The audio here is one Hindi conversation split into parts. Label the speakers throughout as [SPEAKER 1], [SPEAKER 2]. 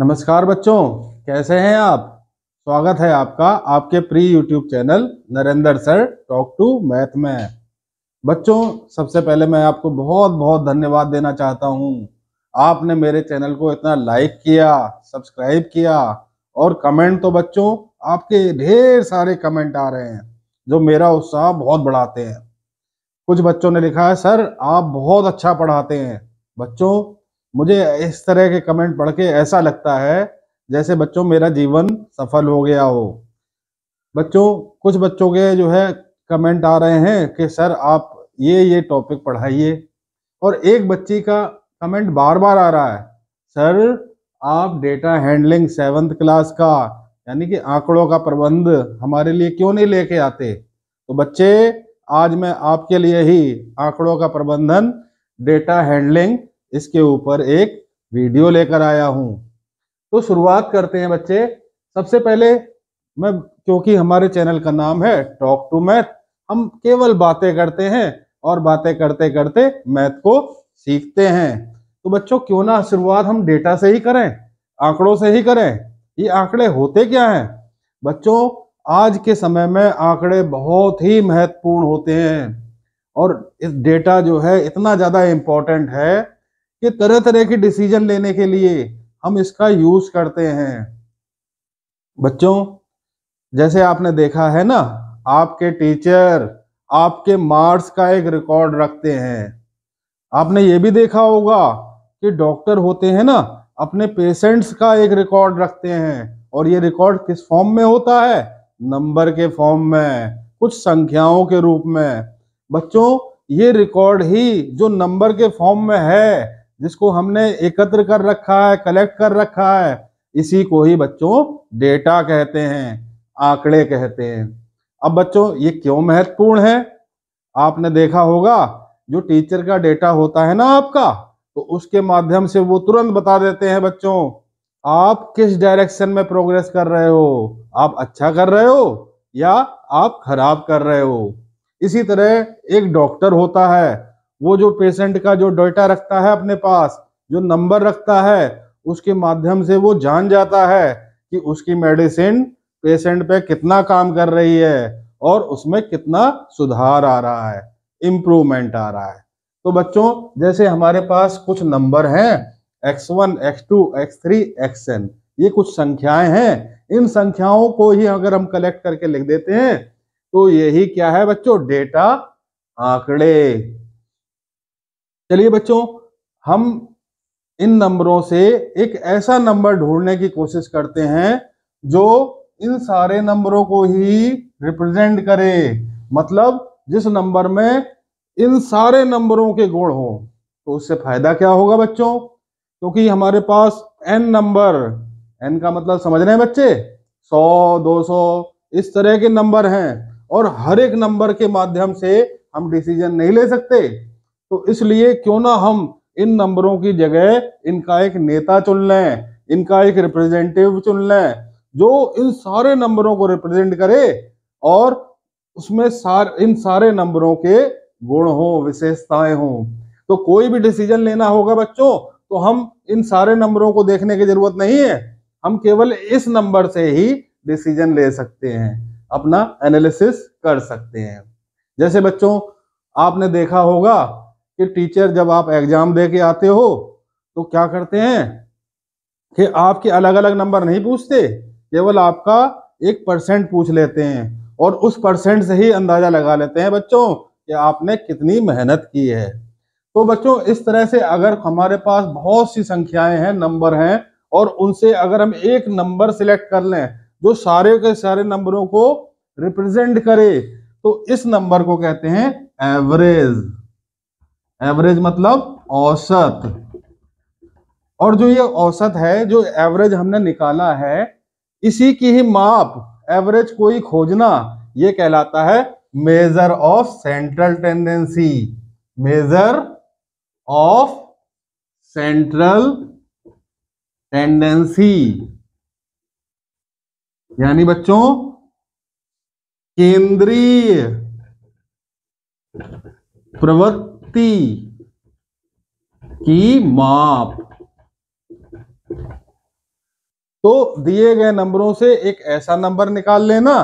[SPEAKER 1] नमस्कार बच्चों, कैसे हैं आप। स्वागत है आपका आपके प्री YouTube channel Narendra sir talk to math में। बच्चों, सबसे पहले मैं आपको बहुत बहुत धन्यवाद देना चाहता हूं। आपने मेरे चैनल को इतना लाइक किया, सब्सक्राइब किया और कमेंट तो बच्चों आपके ढेर सारे कमेंट आ रहे हैं जो मेरा उत्साह बहुत बढ़ाते हैं। कुछ बच्चों ने लिखा है, सर आप बहुत अच्छा पढ़ाते हैं। बच्चों, मुझे इस तरह के कमेंट पढ़ के ऐसा लगता है जैसे बच्चों मेरा जीवन सफल हो गया हो। बच्चों, कुछ बच्चों के जो है कमेंट आ रहे हैं कि सर आप ये टॉपिक पढ़ाइए, और एक बच्ची का कमेंट बार बार आ रहा है, सर आप डेटा हैंडलिंग 7th क्लास का यानी कि आंकड़ों का प्रबंध हमारे लिए क्यों नहीं लेके आते। तो बच्चे, आज मैं आपके लिए ही आंकड़ों का प्रबंधन, डेटा हैंडलिंग, इसके ऊपर एक वीडियो लेकर आया हूं। तो शुरुआत करते हैं बच्चे। सबसे पहले मैं, क्योंकि हमारे चैनल का नाम है टॉक टू मैथ, हम केवल बातें करते हैं और बातें करते करते मैथ को सीखते हैं। तो बच्चों, क्यों ना शुरुआत हम डेटा से ही करें, आंकड़ों से ही करें। ये आंकड़े होते क्या हैं बच्चों? आज के समय में आंकड़े बहुत ही महत्वपूर्ण होते हैं और इस डेटा जो है इतना ज्यादा इम्पोर्टेंट है कि तरह तरह की डिसीजन लेने के लिए हम इसका यूज करते हैं। बच्चों, जैसे आपने देखा है ना, आपके टीचर आपके मार्क्स का एक रिकॉर्ड रखते हैं। आपने ये भी देखा होगा कि डॉक्टर होते हैं ना, अपने पेशेंट्स का एक रिकॉर्ड रखते हैं, और ये रिकॉर्ड किस फॉर्म में होता है? नंबर के फॉर्म में, कुछ संख्याओं के रूप में। बच्चों, ये रिकॉर्ड ही जो नंबर के फॉर्म में है, जिसको हमने एकत्र कर रखा है, कलेक्ट कर रखा है, इसी को ही बच्चों डेटा कहते हैं, आंकड़े कहते हैं। अब बच्चों, ये क्यों महत्वपूर्ण है? आपने देखा होगा, जो टीचर का डेटा होता है ना आपका, तो उसके माध्यम से वो तुरंत बता देते हैं बच्चों आप किस डायरेक्शन में प्रोग्रेस कर रहे हो, आप अच्छा कर रहे हो या आप खराब कर रहे हो। इसी तरह एक डॉक्टर होता है, वो जो पेशेंट का जो डेटा रखता है अपने पास, जो नंबर रखता है, उसके माध्यम से वो जान जाता है कि उसकी मेडिसिन पेशेंट पे कितना काम कर रही है और उसमें कितना सुधार आ रहा है, इम्प्रूवमेंट आ रहा है। तो बच्चों, जैसे हमारे पास कुछ नंबर हैं, x1, x2, x3, xn, ये कुछ संख्याएं हैं। इन संख्याओं को ही अगर हम कलेक्ट करके लिख देते हैं तो यही क्या है बच्चों? डेटा, आंकड़े। चलिए बच्चों, हम इन नंबरों से एक ऐसा नंबर ढूंढने की कोशिश करते हैं जो इन सारे नंबरों को ही रिप्रेजेंट करे, मतलब जिस नंबर में इन सारे नंबरों के गुण हो। तो उससे फायदा क्या होगा बच्चों? क्योंकि हमारे पास n नंबर, n का मतलब समझ रहे हैं बच्चे, 100, 200, इस तरह के नंबर हैं, और हर एक नंबर के माध्यम से हम डिसीजन नहीं ले सकते। तो इसलिए क्यों ना हम इन नंबरों की जगह इनका एक नेता चुन लें, इनका एक रिप्रेजेंटेटिव चुन लें जो इन सारे नंबरों को रिप्रेजेंट करे, और उसमें इन सारे नंबरों के गुण हो, विशेषताएं हो। तो कोई भी डिसीजन लेना होगा बच्चों, तो हम इन सारे नंबरों को देखने की जरूरत नहीं है, हम केवल इस नंबर से ही डिसीजन ले सकते हैं, अपना एनालिसिस कर सकते हैं। जैसे बच्चों, आपने देखा होगा कि टीचर जब आप एग्जाम दे के आते हो तो क्या करते हैं कि आपके अलग अलग नंबर नहीं पूछते, केवल आपका 1% पूछ लेते हैं, और उस परसेंट से ही अंदाजा लगा लेते हैं बच्चों कि आपने कितनी मेहनत की है। तो बच्चों, इस तरह से अगर हमारे पास बहुत सी संख्याएं हैं, नंबर हैं, और उनसे अगर हम एक नंबर सिलेक्ट कर लें जो सारे के सारे नंबरों को रिप्रेजेंट करे, तो इस नंबर को कहते हैं एवरेज। एवरेज मतलब औसत। और जो ये औसत है, जो एवरेज हमने निकाला है, इसी की ही माप, एवरेज को ही खोजना, ये कहलाता है measure of central tendency. Measure of central tendency यानी बच्चों केंद्रीय प्रवृत्ति की माप। तो दिए गए नंबरों से एक ऐसा नंबर निकाल लेना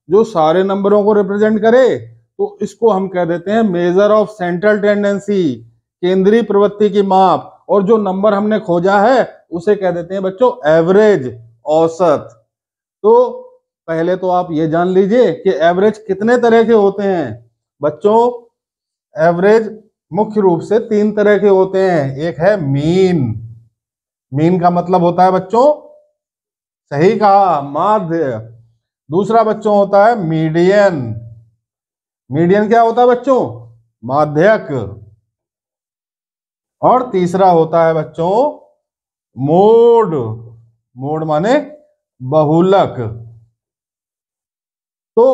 [SPEAKER 1] जो सारे नंबरों को रिप्रेजेंट करे, तो इसको हम कह देते हैं मेजर ऑफ सेंट्रल टेंडेंसी, केंद्रीय प्रवृत्ति की माप। और जो नंबर हमने खोजा है उसे कह देते हैं बच्चों एवरेज, औसत। तो पहले तो आप ये जान लीजिए कि एवरेज कितने तरह के होते हैं। बच्चों एवरेज मुख्य रूप से 3 तरह के होते हैं। एक है मीन, मीन का मतलब होता है बच्चों, सही कहा, माध्य। दूसरा बच्चों होता है मीडियन, मीडियन क्या होता है बच्चों, माध्यक। और तीसरा होता है बच्चों मोड, मोड माने बहुलक। तो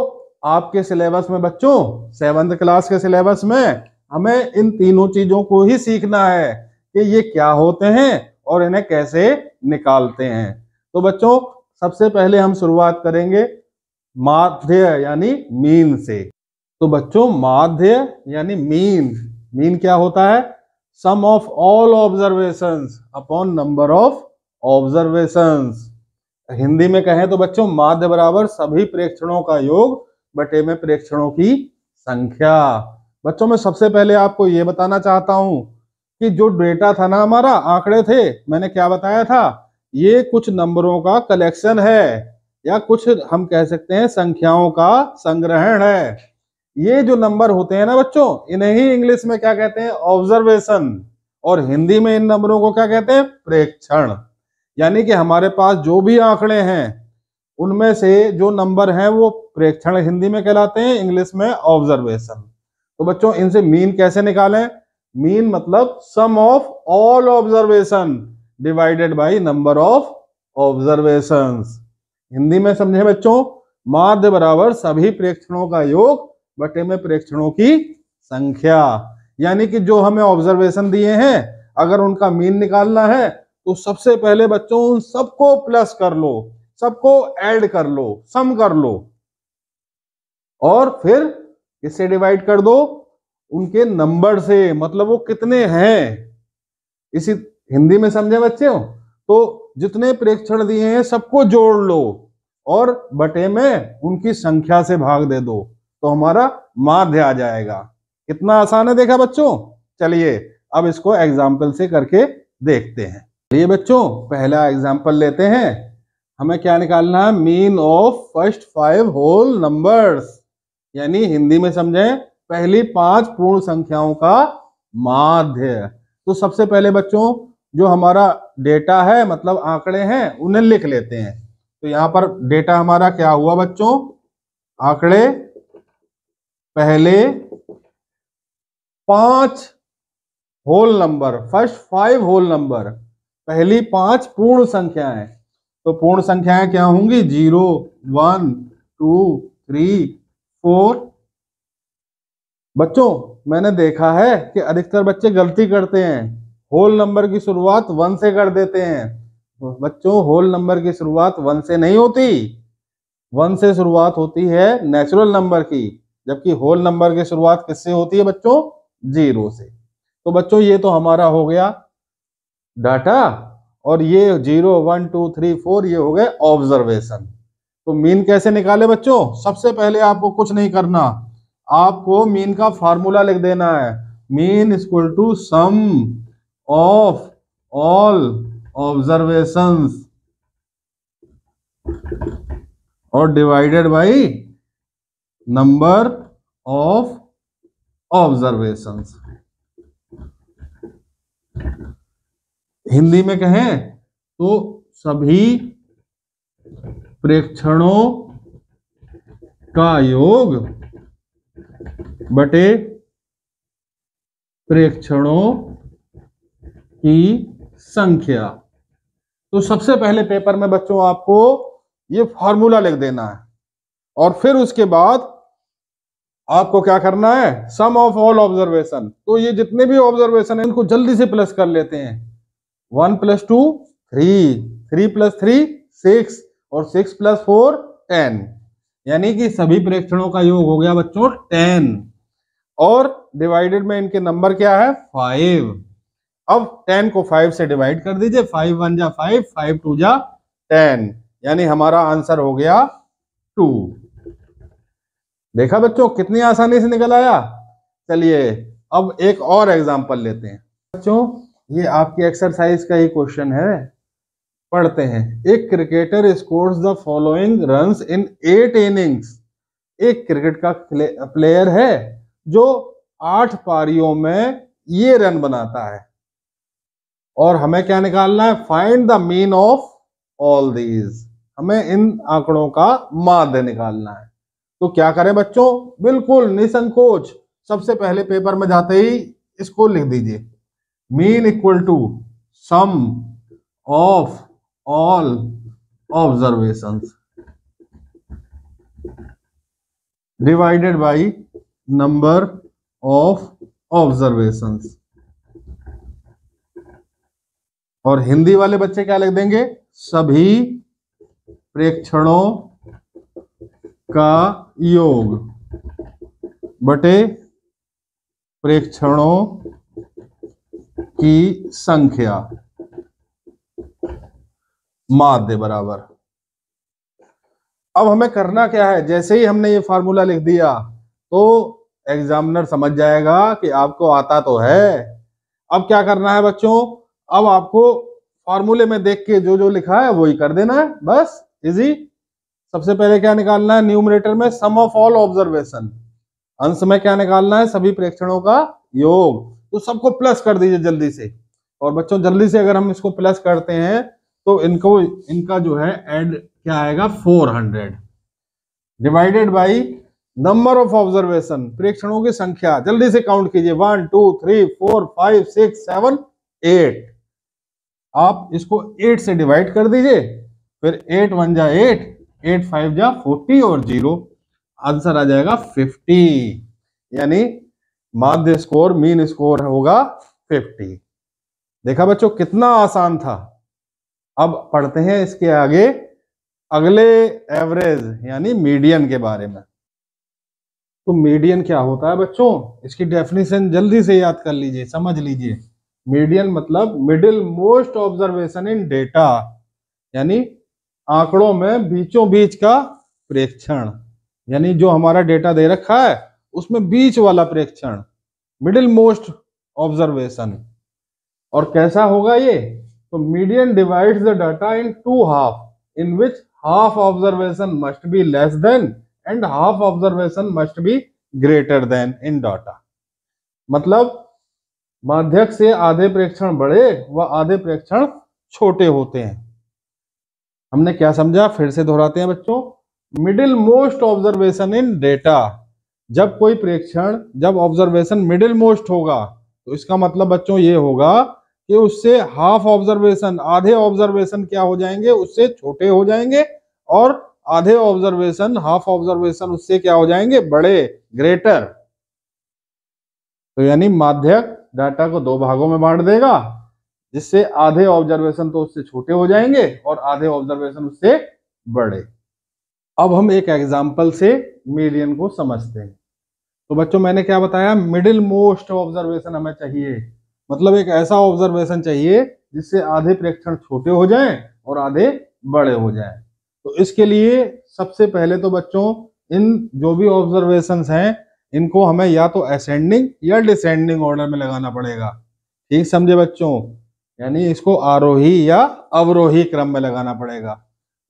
[SPEAKER 1] आपके सिलेबस में बच्चों 7th क्लास के सिलेबस में हमें इन तीनों चीजों को ही सीखना है कि ये क्या होते हैं और इन्हें कैसे निकालते हैं। तो बच्चों सबसे पहले हम शुरुआत करेंगे माध्य यानी मीन से। तो बच्चों माध्य यानी मीन, मीन क्या होता है, sum of all observations upon number of observations. Hindi में कहें तो बच्चों माध्य बराबर सभी प्रेक्षणों का योग बटे में प्रेक्षणों की संख्या। बच्चों मैं सबसे पहले आपको ये बताना चाहता हूं कि जो डेटा था ना हमारा, आंकड़े थे, मैंने क्या बताया था, ये कुछ नंबरों का कलेक्शन है या कुछ हम कह सकते हैं संख्याओं का संग्रहण है। ये जो नंबर होते हैं ना बच्चों, इन्हें ही इंग्लिश में क्या कहते हैं, ऑब्जर्वेशन, और हिंदी में इन नंबरों को क्या कहते हैं, प्रेक्षण। यानी कि हमारे पास जो भी आंकड़े हैं उनमें से जो नंबर हैं वो प्रेक्षण हिंदी में कहलाते हैं, इंग्लिश में ऑब्जर्वेशन। तो बच्चों इनसे मीन कैसे निकालें, मीन मतलब sum of all observation divided by number of observations. Hindi में समझे बच्चों, माध्य बराबर सभी प्रेक्षणों का योग बटे में प्रेक्षणों की संख्या। यानी कि जो हमें ऑब्जर्वेशन दिए हैं अगर उनका मीन निकालना है तो सबसे पहले बच्चों उन सबको प्लस कर लो, सबको ऐड कर लो, सम कर लो, और फिर इससे डिवाइड कर दो उनके नंबर से, मतलब वो कितने हैं। इसी हिंदी में समझे बच्चों, तो जितने प्रेक्षण दिए हैं सबको जोड़ लो और बटे में उनकी संख्या से भाग दे दो, तो हमारा माध्य आ जाएगा। कितना आसान है देखा बच्चों। चलिए अब इसको एग्जाम्पल से करके देखते हैं। ये बच्चों पहला एग्जाम्पल लेते हैं। हमें क्या निकालना है, mean of first 5 whole numbers, यानी हिंदी में समझें पहली 5 पूर्ण संख्याओं का माध्य। तो सबसे पहले बच्चों जो हमारा डेटा है मतलब आंकड़े हैं उन्हें लिख लेते हैं। तो यहां पर डेटा हमारा क्या हुआ बच्चों, आंकड़े पहले 5 whole number, first 5 whole number, पहली 5 पूर्ण संख्याएं। तो पूर्ण संख्याएं क्या होंगी, 0 1 2 3 4। बच्चों मैंने देखा है कि अधिकतर बच्चे गलती करते हैं, होल नंबर की शुरुआत 1 से कर देते हैं। बच्चों होल नंबर की शुरुआत 1 से नहीं होती, 1 से शुरुआत होती है नेचुरल नंबर की, जबकि होल नंबर की शुरुआत किससे होती है बच्चों, 0 से। तो बच्चों ये तो हमारा हो गया डाटा, और ये 0 1 2 3 4 ये हो गए ऑब्जर्वेशन। तो मीन कैसे निकाले बच्चों, सबसे पहले आपको कुछ नहीं करना, आपको मीन का फार्मूला लिख देना है, mean equal to sum of all observations और divided by number of observations. Hindi में कहें तो सभी प्रेक्षणों का योग बटे प्रेक्षणों की संख्या। तो सबसे पहले पेपर में बच्चों आपको ये फॉर्मूला लिख देना है और फिर उसके बाद आपको क्या करना है, सम ऑफ ऑल ऑब्जर्वेशन। तो ये जितने भी ऑब्जर्वेशन है इनको जल्दी से प्लस कर लेते हैं। 1 + 2 3, 3 + 3 6 और 6 + 4 10, यानी कि सभी प्रेक्षणों का योग हो गया बच्चों 10। और डिवाइडेड में इनके नंबर क्या है, 5। अब 10 को 5 से डिवाइड कर दीजिए, 5 1 जा 5, 5 2 जा 10, यानी हमारा आंसर हो गया 2। देखा बच्चों कितनी आसानी से निकल आया। चलिए अब एक और एग्जांपल लेते हैं बच्चों, ये आपकी एक्सरसाइज का ही क्वेश्चन है, पढ़ते हैं। एक cricketer scores the following runs in 8 innings. एक क्रिकेट का प्लेयर है जो 8 पारियों में ये रन बनाता है, और हमें क्या निकालना है, find the mean of all these. हमें इन आंकड़ों का माध्य निकालना है। तो क्या करें बच्चों, बिल्कुल निसंकोच सबसे पहले पेपर में जाते ही इसको लिख दीजिए, mean equal to sum of all observations divided by number of observations. और हिंदी वाले बच्चे क्या लिख देंगे, सभी प्रेक्षणों का योग बटे प्रेक्षणों की संख्या माध्य बराबर। अब हमें करना क्या है, जैसे ही हमने ये फार्मूला लिख दिया तो एग्जामिनर समझ जाएगा कि आपको आता तो है। अब क्या करना है बच्चों, अब आपको फार्मूले में देख के जो जो लिखा है वही कर देना है, बस इजी। सबसे पहले क्या निकालना है, न्यूमरेटर में सम ऑफ ऑल ऑब्जर्वेशन, अंश में क्या निकालना है, सभी प्रेक्षणों का योग। तो सबको प्लस कर दीजिए जल्दी से। और बच्चों जल्दी से अगर हम इसको प्लस करते हैं तो इनका जो है ऐड क्या आएगा, 400 divided by number of observation, प्रेक्षणों की संख्या। जल्दी से काउंट कीजिए, 1 2 3 4 5 6 7 8। आप इसको 8 से डिवाइड कर दीजिए, फिर 8 1 जा 8, 8 5 जा 40 और 0, आंसर आ जाएगा 50। यानी माध्य स्कोर, मीन स्कोर होगा 50। देखा बच्चों कितना आसान था। अब पढ़ते हैं इसके आगे अगले एवरेज यानी मीडियन के बारे में। तो मीडियन क्या होता है बच्चों, इसकी डेफिनेशन जल्दी से याद कर लीजिए, समझ लीजिए। मीडियन मतलब मिडिल मोस्ट ऑब्जर्वेशन इन डेटा, यानी आंकड़ों में बीचों बीच का प्रेक्षण, यानी जो हमारा डेटा दे रखा है उसमें बीच वाला प्रेक्षण, मिडिल मोस्ट ऑब्जर्वेशन। और कैसा होगा ये, तो median divides the data in 2 half, in which half observation must be less than and half observation must be greater then in data. मतलब माध्यक से आधे प्रेक्षण बड़े व आधे प्रेक्षण छोटे होते हैं। हमने क्या समझा, फिर से दोहराते हैं बच्चों। मिडिल मोस्ट ऑब्जर्वेशन इन डेटा, जब कोई प्रेक्षण, जब ऑब्जर्वेशन मिडिल मोस्ट होगा तो इसका मतलब बच्चों ये होगा कि उससे हाफ ऑब्जर्वेशन, आधे ऑब्जर्वेशन क्या हो जाएंगे, उससे छोटे हो जाएंगे, और आधे ऑब्जर्वेशन, हाफ ऑब्जर्वेशन उससे क्या हो जाएंगे, बड़े, ग्रेटर। तो यानी माध्यक डाटा को 2 भागों में बांट देगा, जिससे आधे ऑब्जर्वेशन तो उससे छोटे हो जाएंगे और आधे ऑब्जर्वेशन उससे बड़े। अब हम एक एग्जांपल से मीडियन को समझते हैं। तो बच्चों मैंने क्या बताया, मिडिल मोस्ट ऑब्जर्वेशन हमें चाहिए, मतलब एक ऐसा ऑब्जर्वेशन चाहिए जिससे आधे प्रेक्षण छोटे हो जाएं और आधे बड़े हो जाएं। तो इसके लिए सबसे पहले तो बच्चों इन जो भी ऑब्जर्वेशंस हैं इनको हमें या तो असेंडिंग या डिसेंडिंग ऑर्डर में लगाना पड़ेगा। ठीक समझे बच्चों, यानी इसको आरोही या अवरोही क्रम में लगाना पड़ेगा।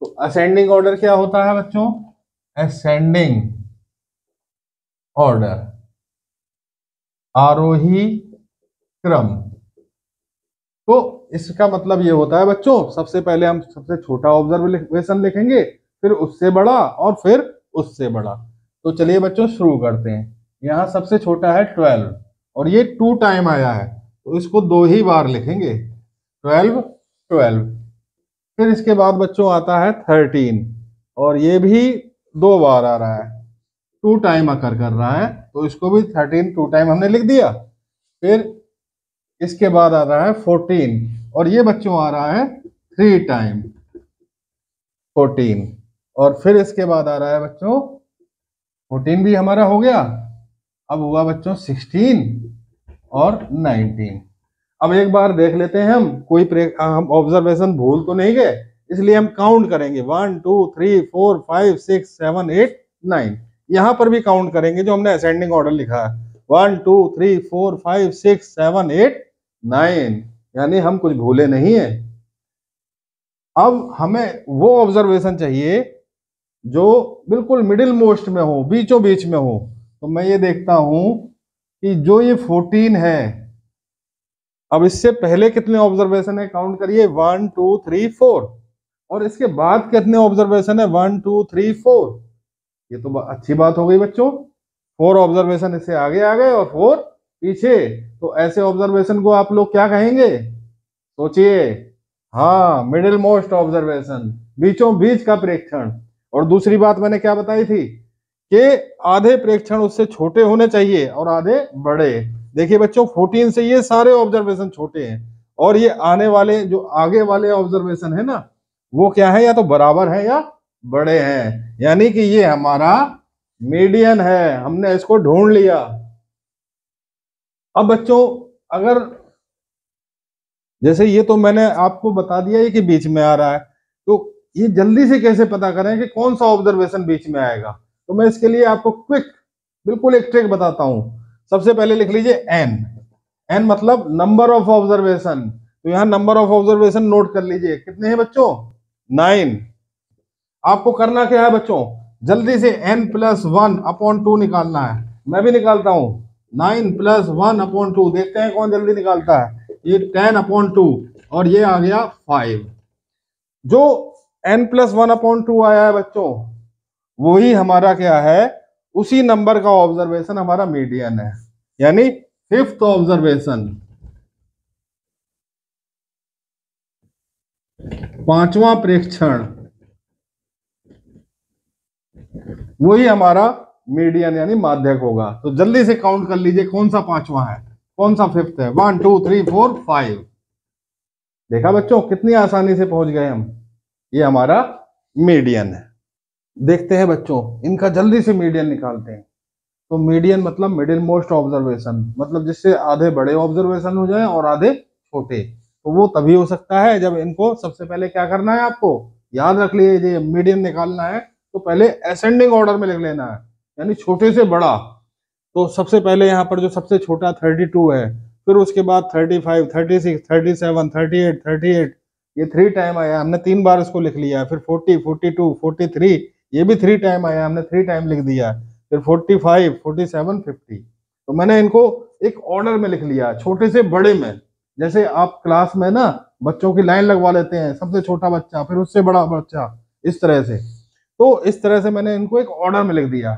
[SPEAKER 1] तो असेंडिंग ऑर्डर क्या होता है बच्चों, असेंडिंग ऑर्डर, आरोही क्रम। तो इसका मतलब ये होता है बच्चों, सबसे पहले हम सबसे छोटा ऑब्जर्वेशन लिखेंगे, फिर उससे बड़ा और फिर उससे बड़ा। तो चलिए बच्चों शुरू करते हैं। यहाँ सबसे छोटा है 12 और ये 2 टाइम आया है, तो इसको 2 ही बार लिखेंगे, 12 12। फिर इसके बाद बच्चों आता है 13 और ये भी 2 बार आ रहा है, 2 टाइम आकर कर रहा है, तो इसको भी 13 2 टाइम हमने लिख दिया। फिर इसके बाद आ रहा है 14 और ये बच्चों आ रहा है 3 टाइम 14। और फिर इसके बाद आ रहा है बच्चों 14 भी हमारा हो गया। अब हुआ बच्चों 16 और 19। अब एक बार देख लेते हैं हम, कोई हम ऑब्जर्वेशन भूल तो नहीं गए। इसलिए हम काउंट करेंगे 1 2 3 4 5 6 7 8 9। यहां पर भी काउंट करेंगे जो हमने असेंडिंग ऑर्डर लिखा है, 1 2 3 4 5 6 7 8 9, यानी हम कुछ भूले नहीं है। अब हमें वो ऑब्जर्वेशन चाहिए जो बिल्कुल मिडिल मोस्ट में हो, बीचों बीच में हो। तो मैं ये देखता हूं कि जो ये 14 है, अब इससे पहले कितने ऑब्जर्वेशन है काउंट करिए, 1 2 3 4, और इसके बाद कितने ऑब्जर्वेशन है, 1 2 3 4। ये तो अच्छी बात हो गई बच्चों, 4 ऑब्जर्वेशन इससे आगे आ गए और 4 पीछे। तो ऐसे ऑब्जर्वेशन को आप लोग क्या कहेंगे, सोचिए। हाँ, मिडिल मोस्ट ऑब्जर्वेशन, बीचों बीच का प्रेक्षण। और दूसरी बात मैंने क्या बताई थी कि आधे प्रेक्षण उससे छोटे होने चाहिए और आधे बड़े। देखिए बच्चों, 14 से ये सारे ऑब्जर्वेशन छोटे हैं, और ये आने वाले जो आगे वाले ऑब्जर्वेशन है ना, वो क्या है, या तो बराबर है या बड़े हैं, यानी कि ये हमारा मीडियन है। हमने इसको ढूंढ लिया। अब बच्चों, अगर जैसे ये तो मैंने आपको बता दिया है कि बीच में आ रहा है, तो ये जल्दी से कैसे पता करें कि कौन सा ऑब्जर्वेशन बीच में आएगा। तो मैं इसके लिए आपको क्विक बिल्कुल एक ट्रिक बताता हूं। सबसे पहले लिख लीजिए एन। एन मतलब नंबर ऑफ ऑब्जर्वेशन। तो यहां नंबर ऑफ ऑब्जर्वेशन नोट कर लीजिए, कितने हैं बच्चों, 9। आपको करना क्या है बच्चों, जल्दी से n प्लस 1/2 निकालना है। मैं भी निकालता हूं, 9 प्लस 1/2, देखते हैं कौन जल्दी निकालता है। ये 10/2 और ये आ गया 5। जो n प्लस 1/2 आया है बच्चों, वही हमारा क्या है, उसी नंबर का ऑब्जर्वेशन हमारा मीडियन है, यानी 5th ऑब्जर्वेशन, 5वां प्रेक्षण, वही हमारा मीडियन यानी माध्यक होगा। तो जल्दी से काउंट कर लीजिए कौन सा 5वां है, कौन सा 5th है। 1 2 3 4 5। देखा बच्चों, कितनी आसानी से पहुंच गए हम, ये हमारा मीडियन है। देखते हैं बच्चों, इनका जल्दी से मीडियन निकालते हैं। तो मीडियन मतलब मिडिल मोस्ट ऑब्जर्वेशन, मतलब जिससे आधे बड़े ऑब्जर्वेशन हो जाए और आधे छोटे। तो वो तभी हो सकता है जब इनको सबसे पहले क्या करना है, आपको याद रख लीजिए, मीडियन निकालना है तो पहले असेंडिंग ऑर्डर में लिख लेना है, यानी छोटे से बड़ा। तो सबसे पहले यहाँ पर जो सबसे छोटा 32 है, फिर उसके बाद 35 36 37 38 38, ये 3 टाइम आया, हमने 3 बार इसको लिख लिया। फिर 40 42 43, ये भी 3 टाइम आया, हमने 3 टाइम लिख दिया। फिर 45 47 50। तो मैंने इनको एक ऑर्डर में लिख लिया, छोटे से बड़े में। जैसे आप क्लास में ना बच्चों की लाइन लगवा लेते हैं, सबसे छोटा बच्चा फिर उससे बड़ा बच्चा, इस तरह से। तो इस तरह से मैंने इनको एक ऑर्डर में लिख दिया।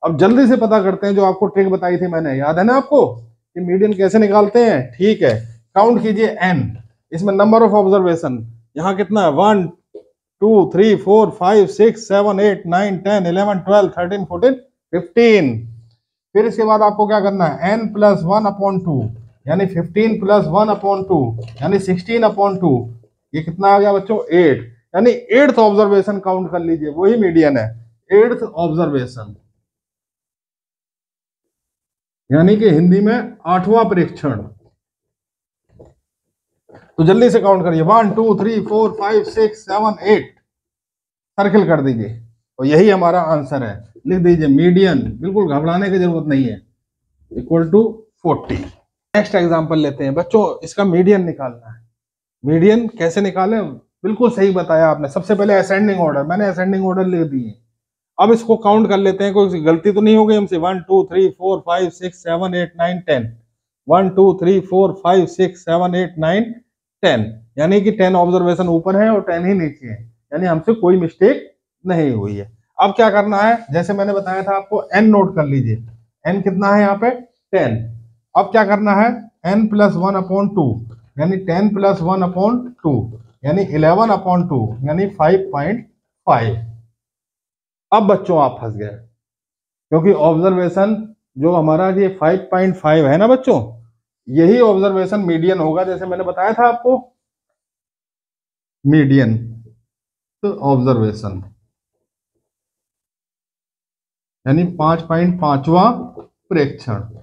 [SPEAKER 1] अब जल्दी से पता करते हैं, जो आपको ट्रिक बताई थी मैंने, याद है ना आपको कि मीडियन कैसे निकालते हैं। ठीक है, काउंट कीजिए एन, इसमें नंबर ऑफ ऑब्जर्वेशन यहाँ कितना है, 1 2 3 4 5 6 7 8 9 10 11 12 13 14 15। फिर इसके बाद आपको क्या करना है, n प्लस 1/2, यानी 15 प्लस 1/2 यानी 16/2। ये कितना आ गया बच्चों, 8, यानी 8th ऑब्जर्वेशन काउंट कर लीजिए, वही मीडियन है, 8th ऑब्जर्वेशन, यानी कि हिंदी में 8वां प्रेक्षण। तो जल्दी से काउंट करिए, 1 2 3 4 5 6 7 8, सर्किल कर दीजिए। और यही हमारा आंसर है, लिख दीजिए मीडियन, बिल्कुल घबराने की जरूरत नहीं है, इक्वल टू 40। नेक्स्ट एग्जांपल लेते हैं बच्चों, इसका मीडियन निकालना है। मीडियन कैसे निकालें, बिल्कुल सही बताया आपने। सबसे पहले असेंडिंग ऑर्डर, मैंने असेंडिंग ऑर्डर लिख दिए। अब इसको काउंट कर लेते हैं, कोई गलती तो नहीं हो गई हमसे। 1 2 3 4 5 6 7 8 9 10, 1 2 3 4 5 6 7 8 9 10, यानी कि 10 ऑब्जर्वेशन ऊपर है और 10 ही नीचे है, यानी हमसे कोई मिस्टेक नहीं हुई है। अब क्या करना है, जैसे मैंने बताया था आपको, एन नोट कर लीजिए। एन कितना है यहाँ पे, 10। अब क्या करना है, n प्लस 1/2, यानी 10 प्लस 1/2, यानी 11/2, यानी 5.5। अब बच्चों आप फंस गए, क्योंकि ऑब्जर्वेशन जो हमारा ये 5.5 है ना बच्चों, यही ऑब्जर्वेशन मीडियन होगा, जैसे मैंने बताया था आपको, मीडियन तो ऑब्जर्वेशन, यानी 5.5वां प्रेक्षण।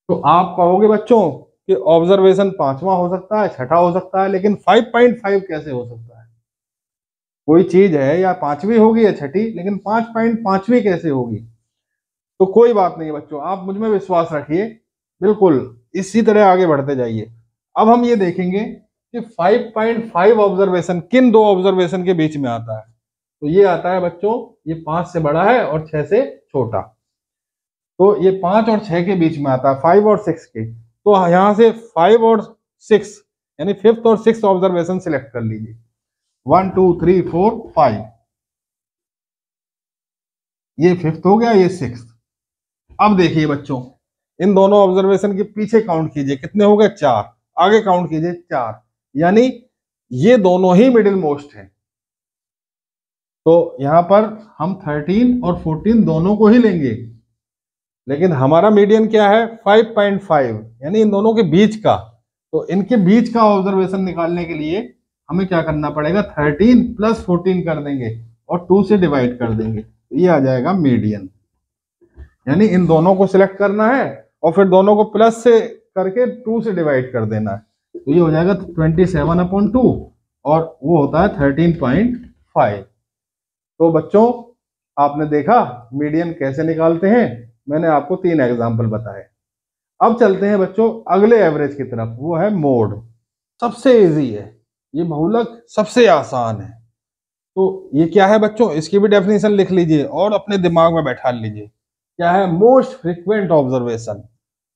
[SPEAKER 1] तो आप कहोगे बच्चों कि ऑब्जर्वेशन 5वां हो सकता है, छठा हो सकता है, लेकिन 5.5 कैसे हो सकता है? कोई चीज है या 5वीं होगी या छठी, लेकिन 5.5वीं कैसे होगी? तो कोई बात नहीं बच्चों, आप मुझ में विश्वास रखिए, बिल्कुल इसी तरह आगे बढ़ते जाइए। अब हम ये देखेंगे कि 5.5 ऑब्जर्वेशन किन दो ऑब्जर्वेशन के बीच में आता है। तो ये आता है बच्चों, ये 5 से बड़ा है और 6 से छोटा। तो ये 5 और 6 के बीच में आता है, 5 और 6 के। तो यहां से 5 और 6 यानी 5th और 6th ऑब्जर्वेशन सिलेक्ट कर लीजिए। 1 2 3 4 5, ये 5th हो गया, ये 6th। अब देखिए बच्चों, इन दोनों ऑब्जर्वेशन के पीछे काउंट कीजिए, कितने हो गए? 4। आगे काउंट कीजिए 4, यानी ये दोनों ही मिडिल मोस्ट है। तो यहां पर हम 13 और 14 दोनों को ही लेंगे, लेकिन हमारा मीडियन क्या है? 5.5, यानी इन दोनों के बीच का। तो इनके बीच का ऑब्जर्वेशन निकालने के लिए हमें क्या करना पड़ेगा? 13 + 14 कर देंगे और 2 से डिवाइड कर देंगे, तो ये आ जाएगा मीडियन। यानी इन दोनों को सिलेक्ट करना है और फिर दोनों को प्लस से करके 2 से डिवाइड कर देना है, तो ये हो जाएगा 27/2 और वो होता है 13.5। तो बच्चों, आपने देखा मीडियन कैसे निकालते हैं, मैंने आपको 3 एग्जाम्पल बताए। अब चलते हैं बच्चों अगले एवरेज की तरफ, वो है मोड। सबसे इजी है ये, बहुलक सबसे आसान है। तो ये क्या है बच्चों, इसकी भी डेफिनेशन लिख लीजिए और अपने दिमाग में बैठा लीजिए। क्या है? मोस्ट फ्रीक्वेंट ऑब्जर्वेशन,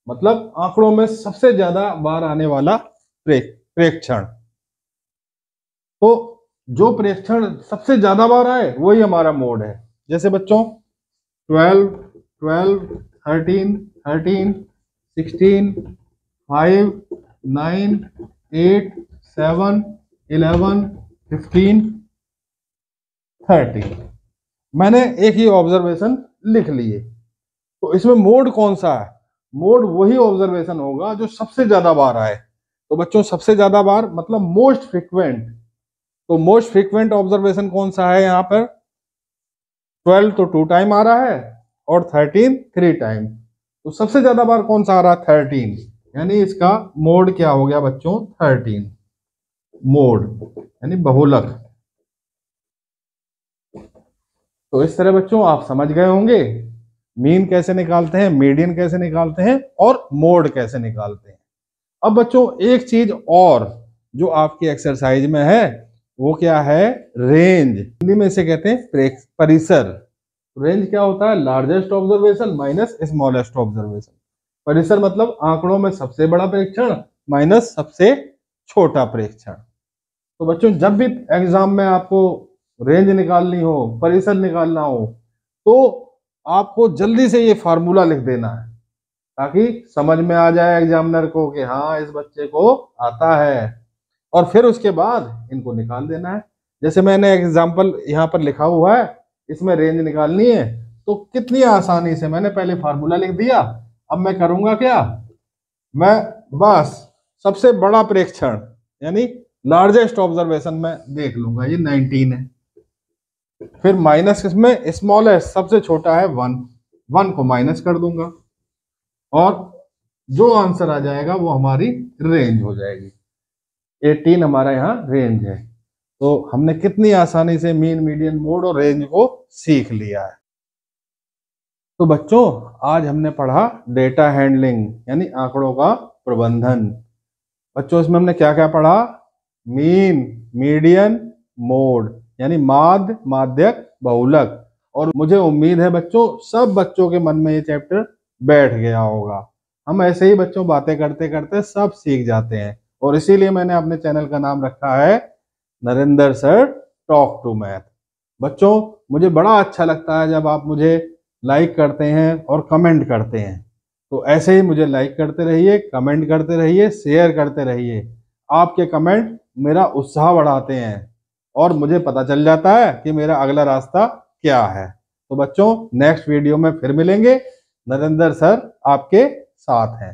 [SPEAKER 1] मतलब आंकड़ों में सबसे ज्यादा बार आने वाला प्रेक्षण। तो जो प्रेक्षण सबसे ज्यादा बार आए वही हमारा मोड है। जैसे बच्चों 12 12 13 13 16 5 9 8 7 11 15 13, मैंने एक ही ऑब्जर्वेशन लिख लिए। तो इसमें मोड कौन सा है? मोड वही ऑब्जर्वेशन होगा जो सबसे ज्यादा बार आए। तो बच्चों सबसे ज्यादा बार मतलब मोस्ट फ्रीक्वेंट। तो मोस्ट फ्रीक्वेंट ऑब्जर्वेशन कौन सा है? यहाँ पर 12 तो 2 टाइम आ रहा है और 13 3 टाइम। तो सबसे ज्यादा बार कौन सा आ रहा है? 13, यानी इसका मोड क्या हो गया बच्चों? 13 मोड, यानी बहुलक। तो इस तरह बच्चों आप समझ गए होंगे मीन कैसे निकालते हैं, मीडियन कैसे निकालते हैं और मोड कैसे निकालते हैं। अब बच्चों एक चीज और जो आपकी एक्सरसाइज में है वो क्या है? रेंज। हिंदी में इसे कहते हैं परिसर। रेंज क्या होता है? Largest observation minus smallest observation. परिसर मतलब आंकड़ों में सबसे बड़ा प्रेक्षण माइनस सबसे छोटा प्रेक्षण। तो बच्चों जब भी एग्जाम में आपको रेंज निकालनी हो, परिसर निकालना हो, तो आपको जल्दी से ये फार्मूला लिख देना है ताकि समझ में आ जाए एग्जामिनर को कि हाँ इस बच्चे को आता है, और फिर उसके बाद इनको निकाल देना है। जैसे मैंने एग्जाम्पल यहाँ पर लिखा हुआ है, इसमें रेंज निकालनी है, तो कितनी आसानी से मैंने पहले फार्मूला लिख दिया। अब मैं करूंगा क्या? मैं बस सबसे बड़ा प्रेक्षण यानी लार्जेस्ट ऑब्जर्वेशन में देख लूंगा, ये 19 है। फिर माइनस इसमें स्मॉलेस्ट सबसे छोटा है 1, 1 को माइनस कर दूंगा और जो आंसर आ जाएगा वो हमारी रेंज हो जाएगी। 18 हमारा यहाँ रेंज है। तो हमने कितनी आसानी से मीन, मीडियन, मोड और रेंज को सीख लिया है। तो बच्चों आज हमने पढ़ा डेटा हैंडलिंग यानी आंकड़ों का प्रबंधन। बच्चों इसमें हमने क्या क्या पढ़ा? मीन, मीडियन, मोड यानी माध्य, माध्यक, बहुलक। और मुझे उम्मीद है बच्चों सब बच्चों के मन में ये चैप्टर बैठ गया होगा। हम ऐसे ही बच्चों बातें करते करते सब सीख जाते हैं, और इसीलिए मैंने अपने चैनल का नाम रखा है Narendra sir talk to math. बच्चों मुझे बड़ा अच्छा लगता है जब आप मुझे लाइक करते हैं और कमेंट करते हैं। तो ऐसे ही मुझे लाइक करते रहिए, कमेंट करते रहिए, शेयर करते रहिए। आपके कमेंट मेरा उत्साह बढ़ाते हैं और मुझे पता चल जाता है कि मेरा अगला रास्ता क्या है। तो बच्चों नेक्स्ट वीडियो में फिर मिलेंगे। नरेंद्र सर आपके साथ हैं।